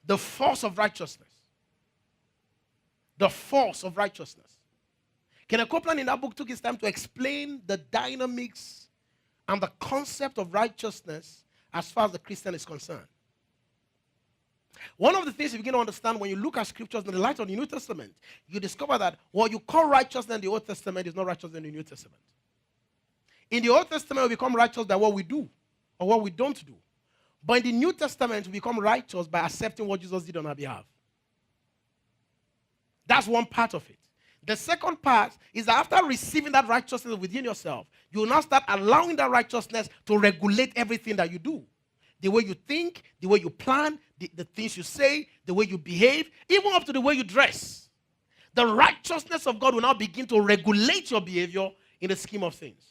The force of righteousness. The force of righteousness. Kenneth Copeland in that book took his time to explain the dynamics and the concept of righteousness as far as the Christian is concerned. One of the things you begin to understand when you look at scriptures in the light of the New Testament, you discover that what you call righteousness in the Old Testament is not righteousness in the New Testament. In the Old Testament, we become righteous by what we do or what we don't do. But in the New Testament, we become righteous by accepting what Jesus did on our behalf. That's one part of it. The second part is that after receiving that righteousness within yourself, you will now start allowing that righteousness to regulate everything that you do. The way you think, the way you plan, the things you say, the way you behave, even up to the way you dress. The righteousness of God will now begin to regulate your behavior in the scheme of things.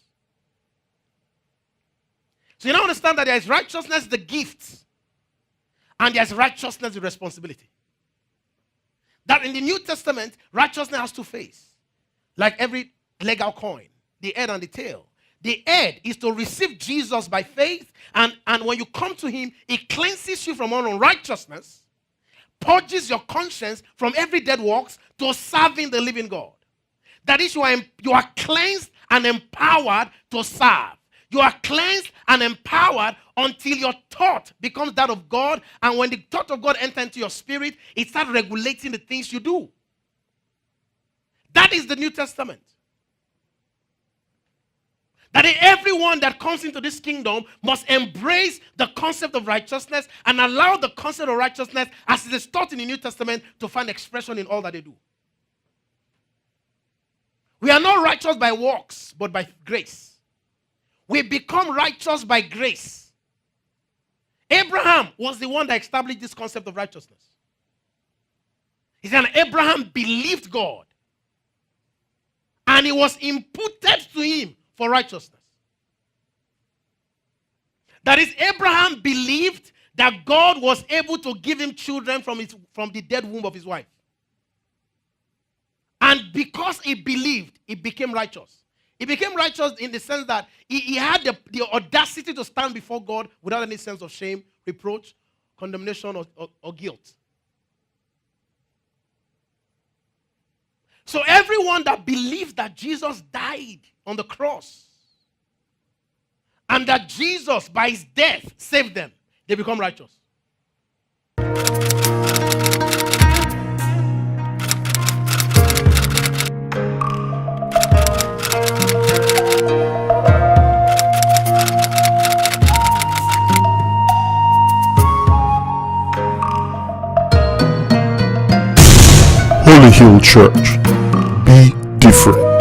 So you now understand that there is righteousness, the gift, and there is righteousness, the responsibility. That in the New Testament, righteousness has two faces. Like every legal coin, the head and the tail. The head is to receive Jesus by faith, and when you come to him, he cleanses you from all unrighteousness, purges your conscience from every dead works to serving the living God. That is, you are cleansed and empowered to serve. You are cleansed and empowered until your thought becomes that of God, and when the thought of God enters into your spirit, it starts regulating the things you do. That is the New Testament. That everyone that comes into this kingdom must embrace the concept of righteousness and allow the concept of righteousness as it is taught in the New Testament to find expression in all that they do. We are not righteous by works, but by grace. We become righteous by grace. Abraham was the one that established this concept of righteousness. He said Abraham believed God, and it was imputed to him for righteousness. That is, Abraham believed that God was able to give him children from the dead womb of his wife. And because he believed, he became righteous. He became righteous in the sense that he had the audacity to stand before God without any sense of shame, reproach, condemnation, or guilt. So everyone that believes that Jesus died on the cross and that Jesus, by his death, saved them, they become righteous. Holy Hill Church. Be different.